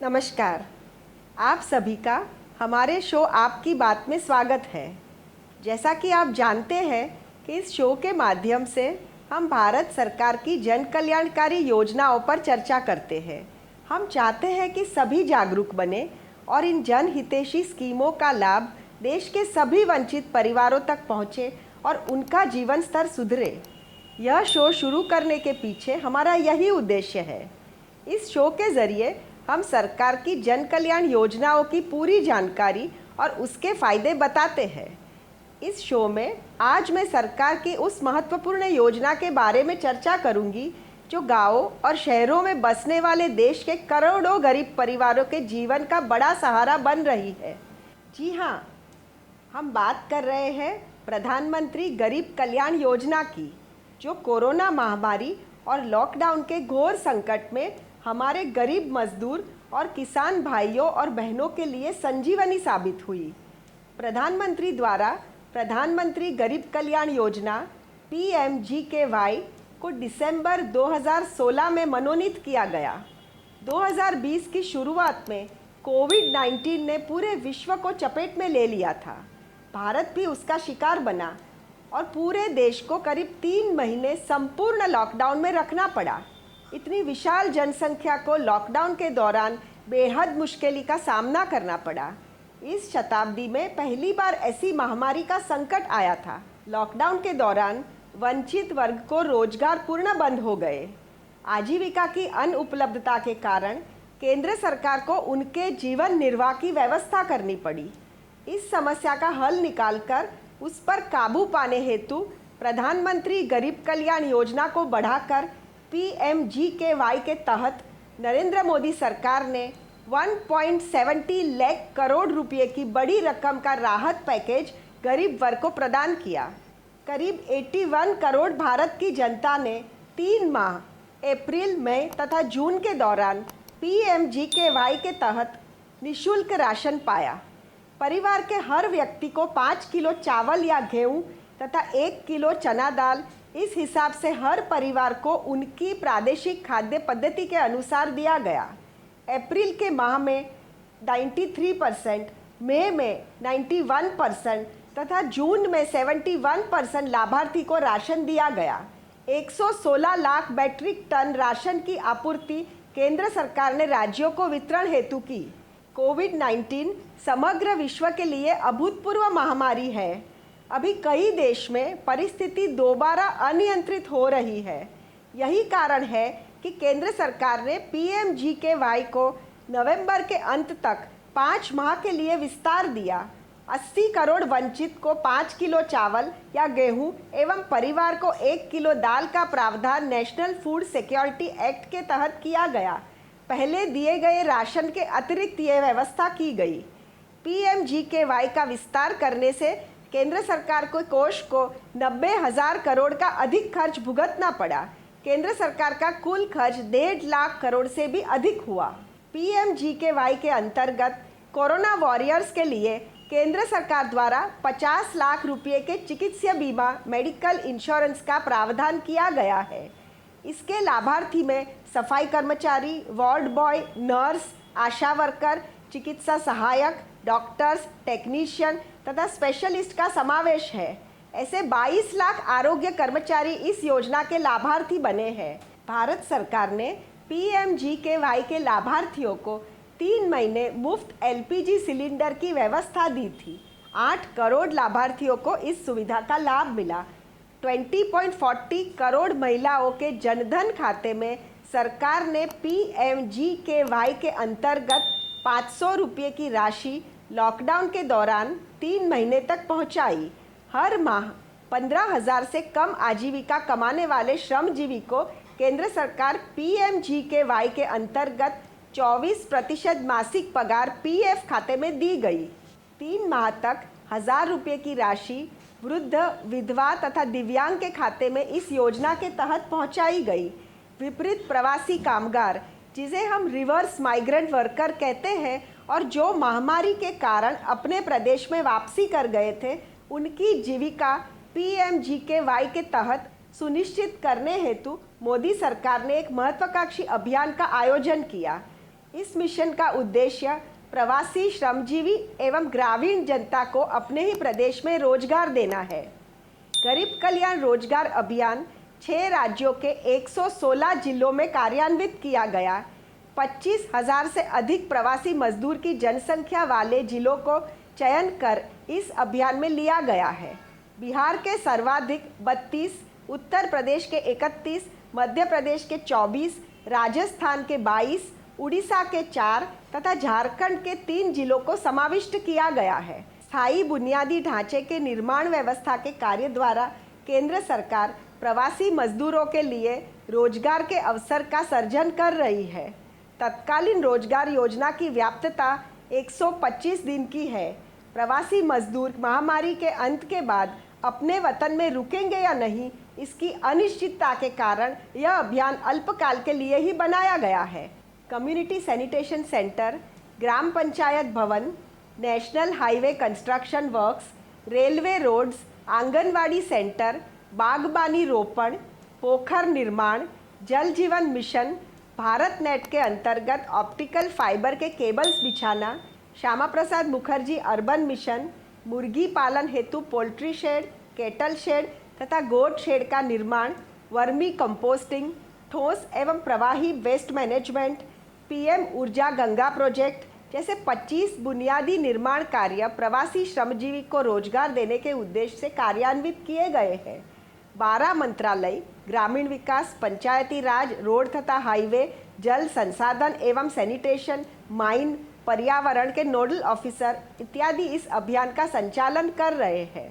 नमस्कार। आप सभी का हमारे शो आपकी बात में स्वागत है। जैसा कि आप जानते हैं कि इस शो के माध्यम से हम भारत सरकार की जन कल्याणकारी योजनाओं पर चर्चा करते हैं। हम चाहते हैं कि सभी जागरूक बने और इन जन हितैषी स्कीमों का लाभ देश के सभी वंचित परिवारों तक पहुंचे और उनका जीवन स्तर सुधरे। यह शो शुरू करने के पीछे हमारा यही उद्देश्य है। इस शो के ज़रिए हम सरकार की जन कल्याण योजनाओं की पूरी जानकारी और उसके फायदे बताते हैं। इस शो में आज मैं सरकार की उस महत्वपूर्ण योजना के बारे में चर्चा करूंगी जो गांवों और शहरों में बसने वाले देश के करोड़ों गरीब परिवारों के जीवन का बड़ा सहारा बन रही है। जी हाँ, हम बात कर रहे हैं प्रधानमंत्री गरीब कल्याण योजना की, जो कोरोना महामारी और लॉकडाउन के घोर संकट में हमारे गरीब मजदूर और किसान भाइयों और बहनों के लिए संजीवनी साबित हुई। प्रधानमंत्री द्वारा प्रधानमंत्री गरीब कल्याण योजना PMGKY को दिसंबर 2016 में मनोनीत किया गया। 2020 की शुरुआत में कोविड-19 ने पूरे विश्व को चपेट में ले लिया था। भारत भी उसका शिकार बना और पूरे देश को करीब 3 महीने संपूर्ण लॉकडाउन में रखना पड़ा। इतनी विशाल जनसंख्या को लॉकडाउन के दौरान बेहद मुश्किल का सामना करना पड़ा। इस शताब्दी में पहली बार ऐसी महामारी का संकट आया था। लॉकडाउन के दौरान वंचित वर्ग को रोजगार पूर्ण बंद हो गए। आजीविका की अनुपलब्धता के कारण केंद्र सरकार को उनके जीवन निर्वाह की व्यवस्था करनी पड़ी। इस समस्या का हल निकालकर उस पर काबू पाने हेतु प्रधानमंत्री गरीब कल्याण योजना को बढ़ाकर PMGKY के तहत नरेंद्र मोदी सरकार ने 1.70 लाख करोड़ रुपए की बड़ी रकम का राहत पैकेज गरीब वर्ग को प्रदान किया। करीब 81 करोड़ भारत की जनता ने 3 माह अप्रैल, मई तथा जून के दौरान PMGKY के तहत निःशुल्क राशन पाया। परिवार के हर व्यक्ति को 5 किलो चावल या गेहूं तथा 1 किलो चना दाल, इस हिसाब से हर परिवार को उनकी प्रादेशिक खाद्य पद्धति के अनुसार दिया गया। अप्रैल के माह में 93%, मई में 91% तथा जून में 71% लाभार्थी को राशन दिया गया। 116 लाख मैट्रिक टन राशन की आपूर्ति केंद्र सरकार ने राज्यों को वितरण हेतु की। कोविड-19 समग्र विश्व के लिए अभूतपूर्व महामारी है। अभी कई देश में परिस्थिति दोबारा अनियंत्रित हो रही है। यही कारण है कि केंद्र सरकार ने PMGKY को नवंबर के अंत तक 5 माह के लिए विस्तार दिया। 80 करोड़ वंचित को 5 किलो चावल या गेहूं एवं परिवार को 1 किलो दाल का प्रावधान नेशनल फूड सिक्योरिटी एक्ट के तहत किया गया। पहले दिए गए राशन के अतिरिक्त ये व्यवस्था की गई। PMGKY का विस्तार करने से केंद्र सरकार को कोष को 90,000 करोड़ का अधिक खर्च भुगतना पड़ा। केंद्र सरकार का कुल खर्च 1.5 लाख करोड़ से भी अधिक हुआ। PMGKY के अंतर्गत कोरोना वॉरियर्स के लिए केंद्र सरकार द्वारा 50 लाख रुपए के चिकित्सा बीमा मेडिकल इंश्योरेंस का प्रावधान किया गया है। इसके लाभार्थी में सफाई कर्मचारी, वार्ड बॉय, नर्स, आशा वर्कर, चिकित्सा सहायक, डॉक्टर्स, टेक्नीशियन तथा स्पेशलिस्ट का समावेश है। ऐसे 22 लाख आरोग्य कर्मचारी इस योजना के लाभार्थी बने हैं। भारत सरकार ने PMGKY के लाभार्थियों को 3 महीने मुफ्त LPG सिलेंडर की व्यवस्था दी थी। 8 करोड़ लाभार्थियों को इस सुविधा का लाभ मिला। 20.40 करोड़ महिलाओं के जनधन खाते में सरकार ने PMGKY के अंतर्गत 500 रुपये की राशि लॉकडाउन के दौरान 3 महीने तक पहुंचाई। हर माह 15,000 से कम आजीविका कमाने वाले श्रमजीवी को केंद्र सरकार PMGKY के अंतर्गत 24% मासिक पगार PF खाते में दी गई। 3 माह तक 1,000 रुपये की राशि वृद्ध, विधवा तथा दिव्यांग के खाते में इस योजना के तहत पहुंचाई गई। विपरीत प्रवासी कामगार, जिसे हम रिवर्स माइग्रेंट वर्कर कहते हैं और जो महामारी के कारण अपने प्रदेश में वापसी कर गए थे, उनकी जीविका PMGKY के तहत सुनिश्चित करने हेतु मोदी सरकार ने एक महत्वाकांक्षी अभियान का आयोजन किया। इस मिशन का उद्देश्य प्रवासी श्रमजीवी एवं ग्रामीण जनता को अपने ही प्रदेश में रोजगार देना है। गरीब कल्याण रोजगार अभियान 6 राज्यों के 116 जिलों में कार्यान्वित किया गया। 25,000 से अधिक प्रवासी मजदूर की जनसंख्या वाले जिलों को चयन कर इस अभियान में लिया गया है। बिहार के सर्वाधिक 32, उत्तर प्रदेश के 31, मध्य प्रदेश के 24, राजस्थान के 22, उड़ीसा के 4 तथा झारखंड के 3 जिलों को समाविष्ट किया गया है। स्थायी बुनियादी ढांचे के निर्माण व्यवस्था के कार्य द्वारा केंद्र सरकार प्रवासी मजदूरों के लिए रोजगार के अवसर का सर्जन कर रही है। तत्कालीन रोजगार योजना की व्याप्तता 125 दिन की है। प्रवासी मजदूर महामारी के अंत के बाद अपने वतन में रुकेंगे या नहीं, इसकी अनिश्चितता के कारण यह अभियान अल्पकाल के लिए ही बनाया गया है। कम्युनिटी सैनिटेशन सेंटर, ग्राम पंचायत भवन, national highway construction works, railway roads, anganwadi centre, बागबानी रोपण, पोखर निर्माण, जल जीवन मिशन, भारत नेट के अंतर्गत ऑप्टिकल फाइबर के केबल्स बिछाना, श्यामा प्रसाद मुखर्जी अर्बन मिशन, मुर्गी पालन हेतु पोल्ट्री शेड, केटल शेड तथा गोट शेड का निर्माण, वर्मी कंपोस्टिंग, ठोस एवं प्रवाही वेस्ट मैनेजमेंट, पीएम ऊर्जा गंगा प्रोजेक्ट जैसे 25 बुनियादी निर्माण कार्य प्रवासी श्रमजीवी को रोजगार देने के उद्देश्य से कार्यान्वित किए गए हैं। 12 मंत्रालय, ग्रामीण विकास, पंचायती राज, रोड तथा हाईवे, जल संसाधन एवं सैनिटेशन, माइन, पर्यावरण के नोडल ऑफिसर इत्यादि इस अभियान का संचालन कर रहे हैं।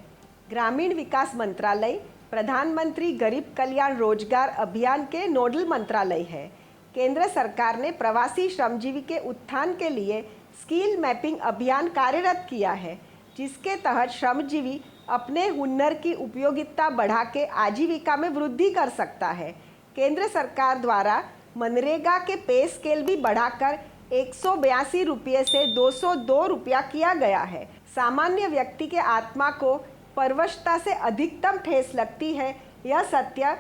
ग्रामीण विकास मंत्रालय प्रधानमंत्री गरीब कल्याण रोजगार अभियान के नोडल मंत्रालय है। केंद्र सरकार ने प्रवासी श्रमजीवी के उत्थान के लिए स्किल मैपिंग अभियान कार्यरत किया है, जिसके तहत श्रमजीवी अपने हुनर की उपयोगिता बढ़ा के आजीविका में वृद्धि कर सकता है। केंद्र सरकार द्वारा मनरेगा के पे स्केल भी बढ़ाकर 182 रुपये से 202 रुपया किया गया है। सामान्य व्यक्ति के आत्मा को परवशता से अधिकतम ठेस लगती है, यह सत्य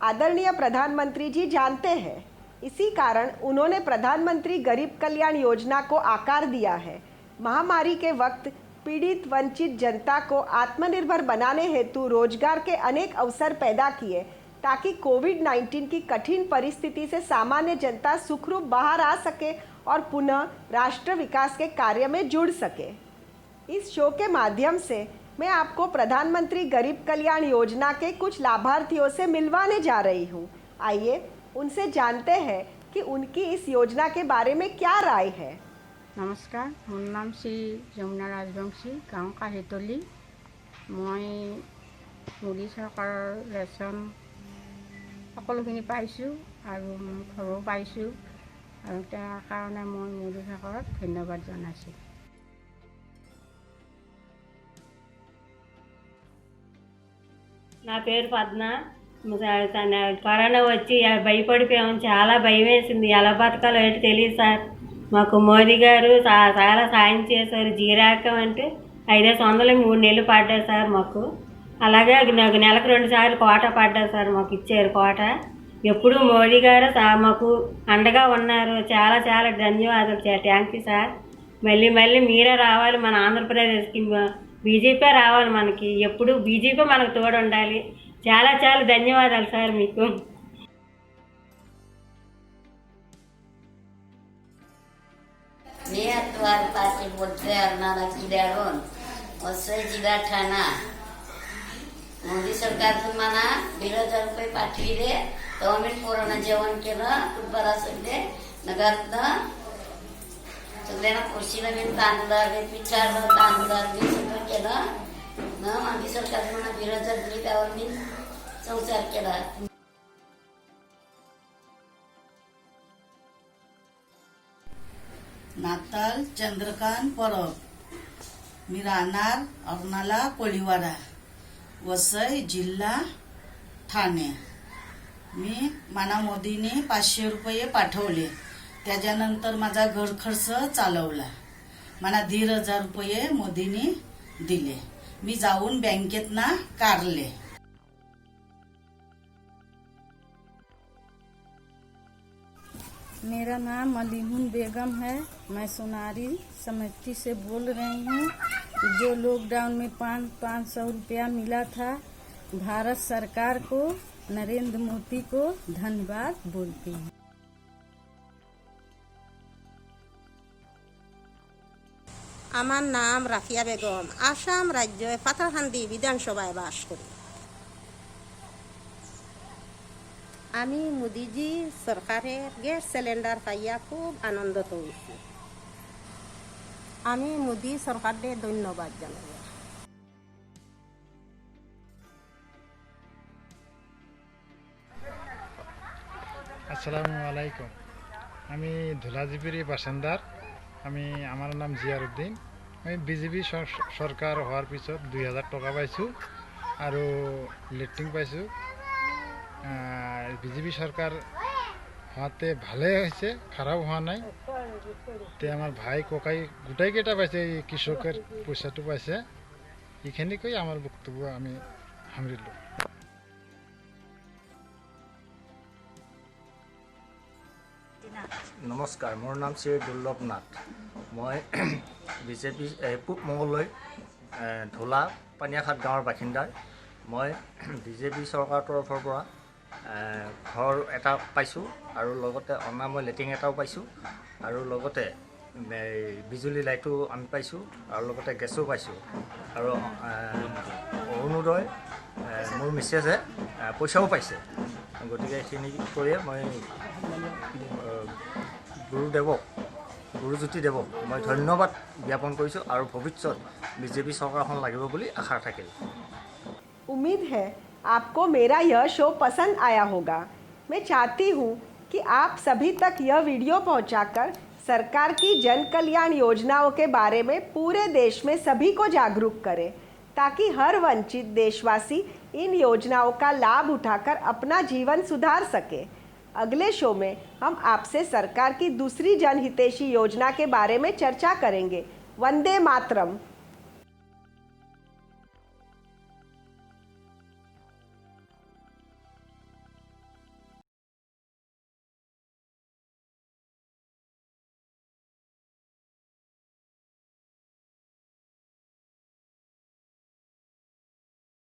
आदरणीय प्रधानमंत्री जी जानते हैं। इसी कारण उन्होंने प्रधानमंत्री गरीब कल्याण योजना को आकार दिया है। महामारी के वक्त पीड़ित वंचित जनता को आत्मनिर्भर बनाने हेतु रोजगार के अनेक अवसर पैदा किए, ताकि कोविड-19 की कठिन परिस्थिति से सामान्य जनता सुखरूप बाहर आ सके और पुनः राष्ट्र विकास के कार्य में जुड़ सके। इस शो के माध्यम से मैं आपको प्रधानमंत्री गरीब कल्याण योजना के कुछ लाभार्थियों से मिलवाने जा रही हूँ। आइए उनसे जानते हैं कि उनकी इस योजना के बारे में क्या राय है। नमस्कार, मोर नाम श्री যমুনা राजवंशी, गाँव का हेतली। मैं मोदी सरकाৰৰ ৰেচন সকলোখিনি পাইছোঁ আৰু ঘৰো পাইছোঁ, আৰু তাৰ কাৰণে মই মোদী চৰকাৰক ধন্যবাদ জনাইছোঁ। నా పేరు పద్మ. కరోనా వచ్చి భయపడిపోయాం, చాలా భయం వేసింది. ఎలా బతకాలో ఏంటి తెలియదు సార్. మాకు మోదీ గారు చాలా సాయం చేశారు. జీరాకం అంటే 500 3 నెలలు పడ్డాయి సార్ మాకు. అలాగే నాకు నెలకు 2 సార్లు కోట పడ్డాయి సార్, మాకు ఇచ్చారు కోట. ఎప్పుడు మోదీ గారు మాకు అండగా ఉన్నారు. చాలా చాలా ధన్యవాదాలు సార్. Thank you sir. మళ్ళీ మళ్ళీ మీరే రావాలి మన ఆంధ్రప్రదేశ్కి, బీజేపీ రావాలి మనకి. ఎప్పుడు బీజేపీ మనకు తోడు ఉండాలి. చాలా చాలా ధన్యవాదాలు సార్ మీకు. मी अत्वार पार्टी बोलते अर्नाला जिल्ह्यावरून वसई जिल्हा ठाणा. मोदी सरकारनं मला 1,000 रुपये पाठविले, तेव्हा मी पोरांना जेवण केलं. कुटुंबाला सगळे नगरातनं सगळ्यांना खुशीला मी तांदूळ लागले, पिठाला तांदूळ लागले, सगळं केलं न. मोदी सरकारनं मला 1,000 दिली, त्यावर मी संसार केला. नाताल चंद्रकांत परब. मी राहणार अर्नाला कोळीवाडा, वसई जिल्हा ठाणे. मला मोदीने 500 रुपये पाठवले. त्याच्यानंतर माझा घर खर्च चालवला. मला 1,500 रुपये मोदीने दिले. मी जाऊन बँकेतना काढले. मेरा नाम मलीहुन बेगम है। मैं सोनारी समिति से बोल रही हूँ। जो लॉकडाउन में 500 रुपया मिला था, भारत सरकार को, नरेंद्र मोदी को धन्यवाद बोलती हूँ। আমার নাম রাফিয়া বেগম, আসাম রাজ্যের পাথারকান্দি বিধানসভায় বাস করি। আমি মোদিজি সরকারের গ্যাস সিলিন্ডার পাইয়া খুব আনন্দিত হয়েছি। আমি মোদি সরকারকে ধন্যবাদ জানাই। আসসালামু আলাইকুম। আমি ধুলাজিপিরি বাসিন্দার। আমার নাম জিয়ার উদ্দিন। আমি বিজেপি সরকার হওয়ার পিছত 2000 টকা পাইছোঁ আৰু লেট্ৰিন পাইছোঁ। বিজেপি সরকার হওয়াতে ভালে হয়েছে, খারাপ হওয়া নাই। তে আমার ভাই ককাই গোটাইকেইটা পাইছে, এই কৃষকের পয়সাটো পাইছে। এইখিনিকৈ আমার বক্তব্য আমি সামৰিলোঁ। নমস্কাৰ, মোৰ নাম শ্ৰী দুৰ্লভ নাথ। মই বিজেপি পূব মঙলদৈ ধোলা পানীয়াঘাট গাঁৱৰ বাসিন্দাৰ। মই বিজেপি চৰকাৰৰ তৰফৰ পৰা ঘৰ এটা পাইছোঁ আৰু লগতে অনাময় লেট্ৰিন এটাও পাইছোঁ আৰু লগতে বিজুলী লাইটো আমি পাইছোঁ আৰু লগতে গেছো পাইছোঁ আৰু অৰুণোদয় মোৰ মিছেছে পইচাও পাইছে। গতিকে এইখিনি কৰিয়ে মই গুৰুজ্যোতি দেৱক মই ধন্যবাদ জ্ঞাপন কৰিছোঁ আৰু ভৱিষ্যত বিজেপি চৰকাৰখন লাগিব বুলি আশা থাকিল। उम्मीद है आपको मेरा यह शो पसंद आया होगा। मैं चाहती हूँ कि आप सभी तक यह वीडियो पहुँचाकर सरकार की जन कल्याण योजनाओं के बारे में पूरे देश में सभी को जागरूक करें, ताकि हर वंचित देशवासी इन योजनाओं का लाभ उठाकर अपना जीवन सुधार सके। अगले शो में हम आपसे सरकार की दूसरी जनहितैषी योजना के बारे में चर्चा करेंगे। वंदे मातरम।